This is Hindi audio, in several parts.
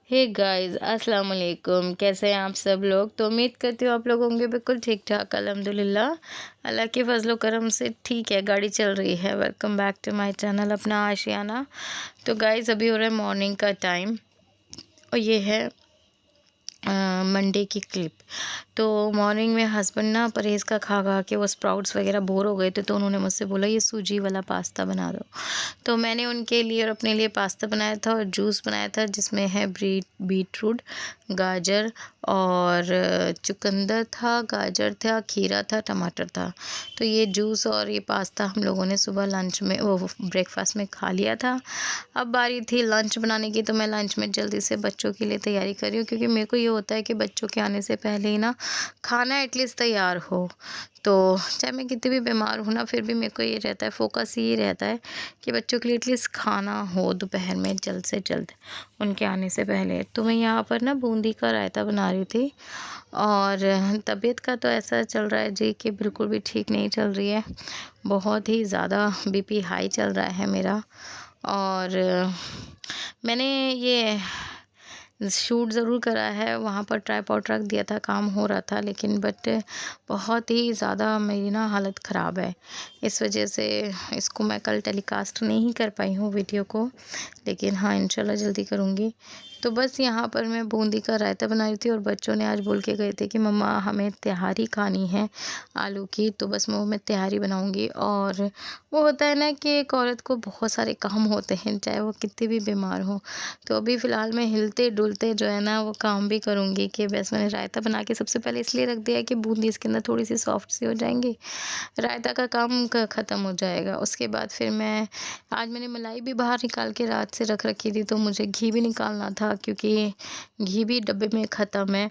हे गाइस अस्सलाम वालेकुम। कैसे हैं आप सब लोग। तो उम्मीद करती हूँ आप लोग होंगे बिल्कुल ठीक ठाक। अल्हम्दुलिल्लाह अल्लाह के फजलो करम से ठीक है, गाड़ी चल रही है। Welcome back to my channel अपना आशियाना। तो गाइस अभी हो रहा है मॉर्निंग का टाइम और ये है मंडे की क्लिप। तो मॉर्निंग में हस्बैंड ना परहेज़ का खा खा के वो स्प्राउट्स वगैरह बोर हो गए थे, तो उन्होंने मुझसे बोला ये सूजी वाला पास्ता बना दो। तो मैंने उनके लिए और अपने लिए पास्ता बनाया था और जूस बनाया था जिसमें है बीटरूट, गाजर और चुकंदर था, गाजर था, खीरा था, टमाटर था। तो ये जूस और ये पास्ता हम लोगों ने सुबह लंच में ब्रेकफास्ट में खा लिया था। अब बारी थी लंच बनाने की, तो मैं लंच में जल्दी से बच्चों के लिए तैयारी कर रही हूँ, क्योंकि मेरे को ये होता है कि बच्चों के आने से पहले ही ना खाना एटलीस्ट तैयार हो। तो चाहे मैं कितनी भी बीमार हूँ ना, फिर भी मेरे को ये रहता है, फोकस ये रहता है कि बच्चों के लिए एटलीस्ट खाना हो दोपहर में जल्द से जल्द उनके आने से पहले। तो मैं यहाँ पर ना बूंदी का रायता बना रही थी और तबीयत का तो ऐसा चल रहा है जी कि बिल्कुल भी ठीक नहीं चल रही है। बहुत ही ज़्यादा बीपी हाई चल रहा है मेरा। और मैंने ये शूट ज़रूर करा है, वहाँ पर ट्राइपॉड रख दिया था, काम हो रहा था, लेकिन बट बहुत ही ज़्यादा मेरी ना हालत ख़राब है। इस वजह से इसको मैं कल टेलीकास्ट नहीं कर पाई हूँ वीडियो को, लेकिन हाँ इंशाल्लाह जल्दी करूँगी। तो बस यहाँ पर मैं बूंदी का रायता बना रही थी और बच्चों ने आज बोल के गए थे कि मम्मा हमें तिहारी खानी है आलू की, तो बस मैं तिहारी बनाऊँगी। और वो होता है ना कि एक औरत को बहुत सारे काम होते हैं, चाहे वो कितनी भी बीमार हो। तो अभी फ़िलहाल मैं हिलते-डुलते जो है ना वो काम भी करूँगी कि बस मैंने रायता बना के सबसे पहले इसलिए रख दिया है कि बूंदी इसके अंदर थोड़ी-सी सॉफ्ट सी हो जाएँगी, रायता का काम ख़त्म हो जाएगा। उसके बाद फिर आज मैंने मलाई भी बाहर निकाल के रात से रख रखी थी, तो मुझे घी भी निकालना था, क्योंकि घी भी डब्बे में ख़त्म है।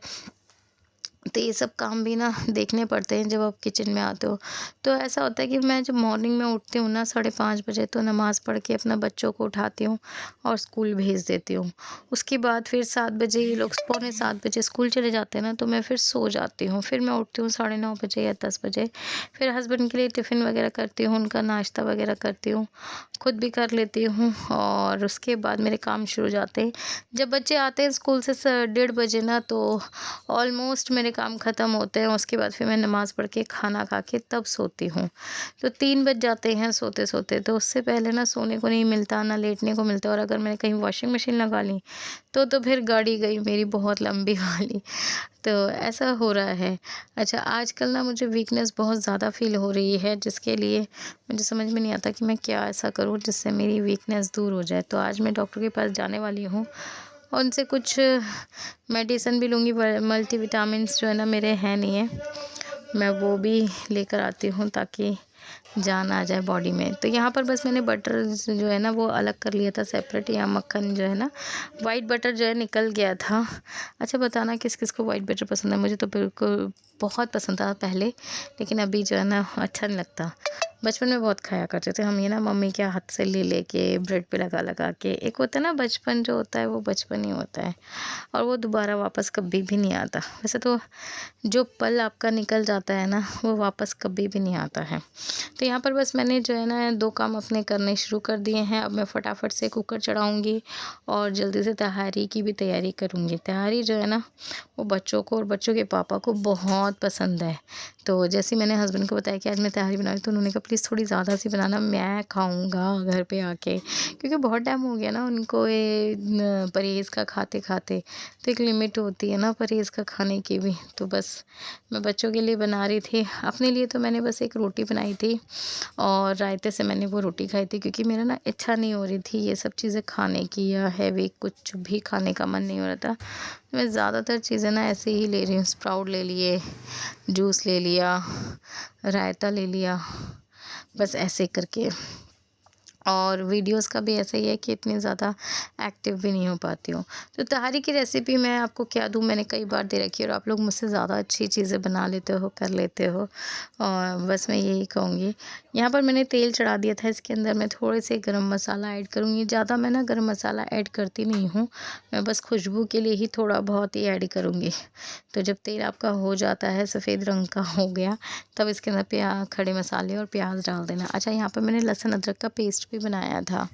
तो ये सब काम भी ना देखने पड़ते हैं जब आप किचन में आते हो। तो ऐसा होता है कि मैं जब मॉर्निंग में उठती हूँ ना 5:30 बजे, तो नमाज़ पढ़ के अपना बच्चों को उठाती हूँ और स्कूल भेज देती हूँ। उसके बाद फिर 7 बजे ये लोग पौने 7 बजे स्कूल चले जाते हैं ना, तो मैं फिर सो जाती हूँ। फिर मैं उठती हूँ 9:30 बजे या 10 बजे। फिर हस्बैंड के लिए टिफ़िन वगैरह करती हूँ, उनका नाश्ता वगैरह करती हूँ, खुद भी कर लेती हूँ और उसके बाद मेरे काम शुरू हो जाते हैं। जब बच्चे आते हैं स्कूल से 1:30 बजे ना, तो ऑलमोस्ट मेरे काम ख़त्म होते हैं। उसके बाद फिर मैं नमाज़ पढ़ के खाना खा के तब सोती हूँ। तो 3 बज जाते हैं सोते-सोते, तो उससे पहले ना सोने को नहीं मिलता, ना लेटने को मिलता। और अगर मैंने कहीं वॉशिंग मशीन लगा ली तो फिर गाड़ी गई मेरी बहुत लंबी वाली। तो ऐसा हो रहा है। अच्छा, आजकल ना मुझे वीकनेस बहुत ज़्यादा फ़ील हो रही है, जिसके लिए मुझे समझ में नहीं आता कि मैं क्या ऐसा करूँ जिससे मेरी वीकनेस दूर हो जाए। तो आज मैं डॉक्टर के पास जाने वाली हूँ और उनसे कुछ मेडिसिन भी लूँगी। मल्टीविटामिन्स जो है ना मेरे हैं नहीं है, मैं वो भी लेकर आती हूँ ताकि जान आ जाए बॉडी में। तो यहाँ पर बस मैंने बटर जो है ना वो अलग कर लिया था सेपरेट, या मक्खन जो है ना, वाइट बटर जो है निकल गया था। अच्छा बताना किस किस को वाइट बटर पसंद है। मुझे तो बिल्कुल बहुत पसंद था पहले, लेकिन अभी जो है ना अच्छा नहीं लगता। बचपन में बहुत खाया करते थे हम ये ना, मम्मी के हाथ से ले लेके ब्रेड पे लगा लगा के। एक होता है ना बचपन, जो होता है वो बचपन ही होता है और वो दोबारा वापस कभी भी नहीं आता। वैसे तो जो पल आपका निकल जाता है ना वो वापस कभी भी नहीं आता है। तो यहाँ पर बस मैंने जो है ना 2 काम अपने करने शुरू कर दिए हैं। अब मैं फटाफट से कुकर चढ़ाऊँगी और जल्दी से तहारी की भी तैयारी करूँगी। तहारी जो है ना वो बच्चों को और बच्चों के पापा को बहुत पसंद है। तो जैसे मैंने हस्बैंड को बताया कि आज मैं तहारी बना रही हूँ, तो उन्होंने कहा प्लीज़ थोड़ी ज़्यादा सी बनाना, मैं खाऊँगा घर पे आके। क्योंकि बहुत टाइम हो गया ना उनको ये परहेज़ का खाते-खाते। तो एक लिमिट होती है ना परहेज़ का खाने की भी। तो बस मैं बच्चों के लिए बना रही थी, अपने लिए तो मैंने बस एक रोटी बनाई थी और रायते से मैंने वो रोटी खाई थी, क्योंकि मेरा ना इच्छा नहीं हो रही थी ये सब चीज़ें खाने की, या हैवी कुछ भी खाने का मन नहीं हो रहा था। मैं ज़्यादातर चीज़ें ना ऐसे ही ले रही हूँ, स्प्राउट ले लिए, जूस ले लिया, रायता ले लिया, बस ऐसे करके। और वीडियोस का भी ऐसा ही है कि इतनी ज़्यादा एक्टिव भी नहीं हो पाती हूँ। तो तहारी की रेसिपी मैं आपको क्या दूँ, मैंने कई बार दे रखी है और आप लोग मुझसे ज़्यादा अच्छी चीज़ें बना लेते हो, कर लेते हो, और बस मैं यही कहूँगी। यहाँ पर मैंने तेल चढ़ा दिया था, इसके अंदर मैं थोड़े से गरम मसाला ऐड करूँगी। ज़्यादा मैं ना गरम मसाला ऐड करती नहीं हूँ, मैं बस खुशबू के लिए ही थोड़ा बहुत ही ऐड करूँगी। तो जब तेल आपका हो जाता है, सफ़ेद रंग का हो गया, तब इसके अंदर खड़े मसाले और प्याज डाल देना। अच्छा, यहाँ पर मैंने लहसुन अदरक का पेस्ट भी बनाया था।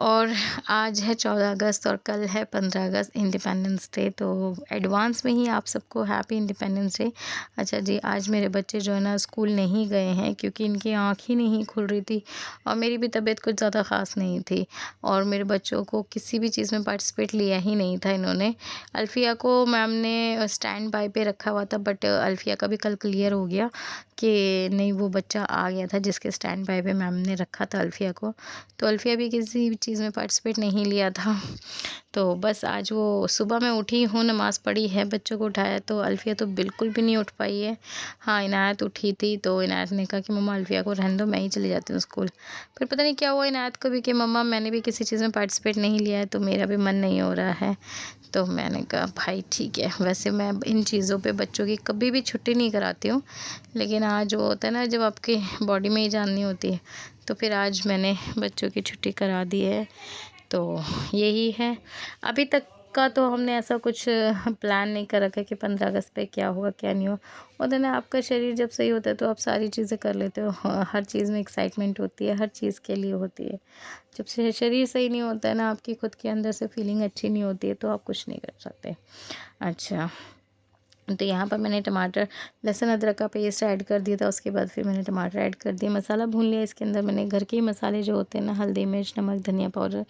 और आज है 14 अगस्त और कल है 15 अगस्त इंडिपेंडेंस डे, तो एडवांस में ही आप सबको हैप्पी इंडिपेंडेंस डे। अच्छा जी, आज मेरे बच्चे जो है ना स्कूल नहीं गए हैं क्योंकि इनकी आँख ही नहीं खुल रही थी और मेरी भी तबीयत कुछ ज़्यादा ख़ास नहीं थी और मेरे बच्चों को किसी भी चीज़ में पार्टिसिपेट लिया ही नहीं था इन्होंने। अल्फ़िया को मैम ने स्टैंड बाय पे रखा हुआ था, बट अल्फ़िया का भी कल क्लियर हो गया कि नहीं, वो बच्चा आ गया था जिसके स्टैंड बाय पे मैम ने रखा था अल्फ़िया को, तो अल्फ़िया भी किसी भी चीज़ में पार्टिसिपेट नहीं लिया था। तो बस आज वो सुबह मैं उठी हूँ, नमाज़ पढ़ी है, बच्चों को उठाया, तो अल्फ़िया तो बिल्कुल भी नहीं उठ पाई है। हाँ, इनायत उठी थी तो इनायत ने कहा कि मम्मा अल्फ़िया को रहने दो, मैं ही चली जाती हूँ स्कूल। फिर पता नहीं क्या हुआ इनायत को भी कि मम्मा मैंने भी किसी चीज़ में पार्टिसिपेट नहीं लिया है तो मेरा भी मन नहीं हो रहा है। तो मैंने कहा भाई ठीक है, वैसे मैं इन चीज़ों पे बच्चों की कभी भी छुट्टी नहीं कराती हूँ, लेकिन आज वो होता है ना जब आपकी बॉडी में ही जान नहीं होती है, तो फिर आज मैंने बच्चों की छुट्टी करा दी है। तो यही है, अभी तक का तो हमने ऐसा कुछ प्लान नहीं कर रखा कि 15 अगस्त पे क्या हुआ क्या नहीं हुआ। होता है ना, आपका शरीर जब सही होता है तो आप सारी चीज़ें कर लेते हो, हर चीज़ में एक्साइटमेंट होती है, हर चीज़ के लिए होती है। जब से शरीर सही नहीं होता है ना, आपकी खुद के अंदर से फीलिंग अच्छी नहीं होती है तो आप कुछ नहीं कर सकते। अच्छा, तो यहाँ पर मैंने टमाटर, लहसुन, अदरक का पेस्ट ऐड कर दिया था, उसके बाद फिर मैंने टमाटर ऐड कर दिया, मसाला भून लिया। इसके अंदर मैंने घर के ही मसाले जो होते हैं ना, हल्दी, मिर्च, नमक, धनिया पाउडर,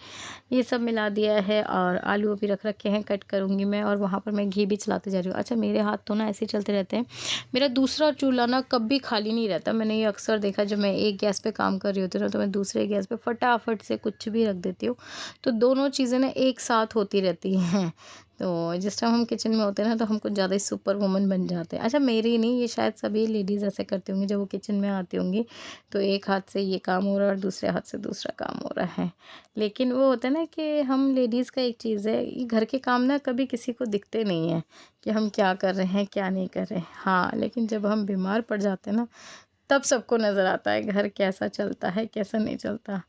ये सब मिला दिया है और आलू अभी रख रखे हैं, कट करूँगी मैं, और वहाँ पर मैं घी भी चलाते जा रही हूँ। अच्छा, मेरे हाथ तो ना ऐसे ही चलते रहते हैं, मेरा दूसरा चूल्हा ना कभी खाली नहीं रहता। मैंने ये अक्सर देखा, जब मैं एक गैस पे काम कर रही होती हूँ ना तो मैं दूसरे गैस पे फटाफट से कुछ भी रख देती हूँ, तो दोनों चीज़ें ना एक साथ होती रहती हैं। तो जिस टाइम हम किचन में होते हैं ना तो हम कुछ ज़्यादा ही सुपर वुमन बन जाते हैं। अच्छा, मेरी नहीं, ये शायद सभी लेडीज़ ऐसे करती होंगी, जब वो किचन में आती होंगी तो एक हाथ से ये काम हो रहा है और दूसरे हाथ से दूसरा काम हो रहा है। लेकिन वो होता है ना कि हम लेडीज़ का एक चीज़ है, ये घर के काम ना कभी किसी को दिखते नहीं हैं कि हम क्या कर रहे हैं क्या नहीं कर रहे हैं। हाँ, लेकिन जब हम बीमार पड़ जाते हैं ना तब सबको नज़र आता है घर कैसा चलता है कैसा नहीं चलता।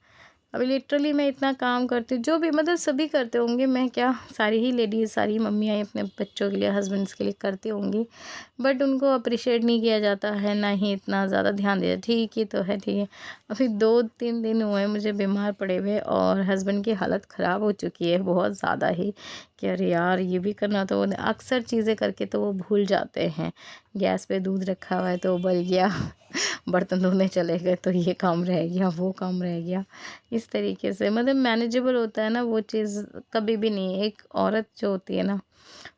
अभी लिटरली मैं इतना काम करती हूँ, जो भी मतलब सभी करते होंगे, मैं क्या, सारी ही लेडीज़, सारी मम्मियाँ अपने बच्चों के लिए, हस्बैंड्स के लिए करती होंगी, बट उनको अप्रिशिएट नहीं किया जाता है, ना ही इतना ज़्यादा ध्यान दिया। ठीक ही तो है, ठीक है। अभी 2-3 दिन हुए हैं मुझे बीमार पड़े हुए और हस्बैंड की हालत ख़राब हो चुकी है बहुत ज़्यादा ही, कि अरे यार ये भी करना, तो अक्सर चीज़ें करके तो वो भूल जाते हैं। गैस पे दूध रखा हुआ है तो उबल गया, बर्तन धोने चले गए तो ये काम रह गया, वो काम रह गया। इस तरीके से मतलब मैनेजेबल होता है ना वो चीज़, कभी भी नहीं। एक औरत जो होती है ना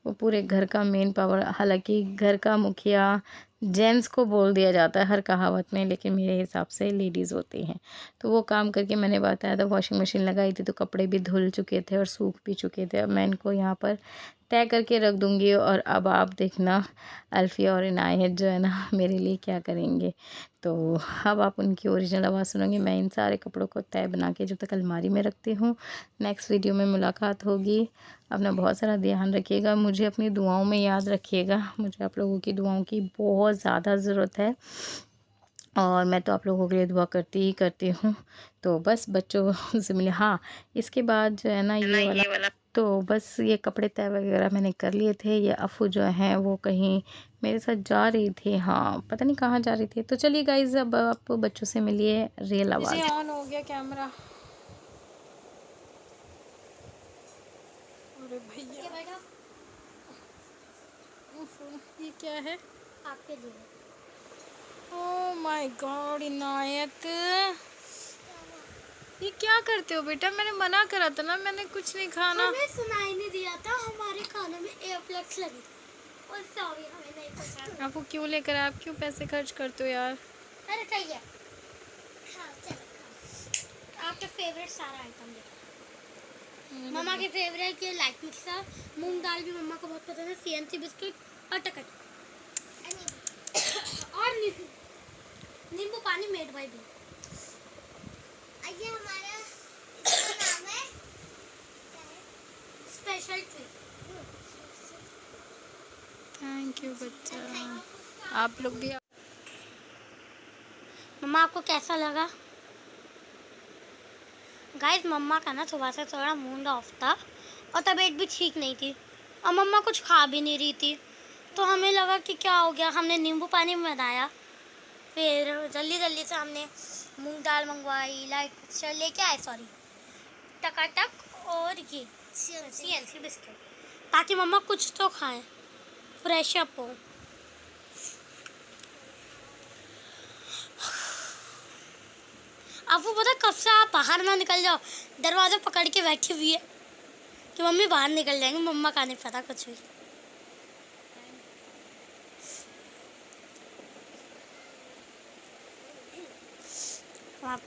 वो पूरे घर का मेन पावर, हालांकि घर का मुखिया जेंट्स को बोल दिया जाता है हर कहावत में, लेकिन मेरे हिसाब से लेडीज़ होती हैं। तो वो काम करके, मैंने बताया था वॉशिंग मशीन लगाई थी तो कपड़े भी धुल चुके थे और सूख भी चुके थे। अब मैं इनको यहाँ पर तय करके रख दूँगी और अब आप देखना अल्फ़िया और इनायत जो है ना मेरे लिए क्या करेंगे। तो अब आप उनकी ओरिजिनल आवाज़ सुनेंगे। मैं इन सारे कपड़ों को तय बना के जब तक अलमारी में रखती हूँ, नेक्स्ट वीडियो में मुलाकात होगी। अपना बहुत सारा ध्यान रखिएगा, मुझे अपनी दुआओं में याद रखिएगा। मुझे आप लोगों की दुआओं की बहुत ज़्यादा ज़रूरत है और मैं तो आप लोगों के लिए दुआ करती ही करती हूँ। तो बस बच्चों से मिले, हाँ, इसके बाद जो है ना ये वाला, तो बस ये कपड़े तय वगैरह मैंने कर लिए थे। ये अफ़ू जो हैं वो कहीं मेरे साथ जा रही थी, हाँ पता नहीं कहाँ जा रही थी। तो चलिए गाइज़, अब आप बच्चों से मिलिए रियल आवाज़। ऑन हो गया कैमरा। अरे भैया, ये क्या है? आपके लिए। ओह माय गॉड इनायत, ये क्या करते हो बेटा? मैंने मना करा था ना, मैंने कुछ नहीं खाना। हमें सुनाई नहीं दिया था, हमारे खाने में एयरप्लग्स लगे थे। और सॉरी, हमें नहीं पता। आपको क्यों लेकर आए? आप क्यों पैसे खर्च करते हो यार? अरे चाहिए, खाओ चलो खाओ। आपका फेवरेट सारा आइटम देखो। मम्मा के फेवरेट ये लाइट मिक्सर, मूंग दाल भी मम्मा को बहुत पसंद है, सीएनसी बिस्किट और टकट और नींबू पानी मेड बाय भी। ये हमारा नाम है स्पेशल ट्रीट। थैंक यू बच्चा, आप लोग भी। मम्मा आपको कैसा लगा? गाइस, मम्मा का ना सुबह से थोड़ा मूड ऑफ था और तबीयत भी ठीक नहीं थी और मम्मा कुछ खा भी नहीं रही थी, तो हमें लगा कि क्या हो गया। हमने नींबू पानी बनाया, फिर जल्दी जल्दी से हमने मूंग दाल मंगवाई, लाइट मिक्सचर लेके आए, सॉरी, टकाटक, और ये CNC बिस्किट, ताकि मम्मा कुछ तो खाएं, फ्रेश अप हो। आपको पता कब से आप बाहर ना निकल जाओ, दरवाजा पकड़ के बैठी हुई है कि मम्मी बाहर निकल जाएंगे, मम्मा का नहीं पता कुछ भी। आप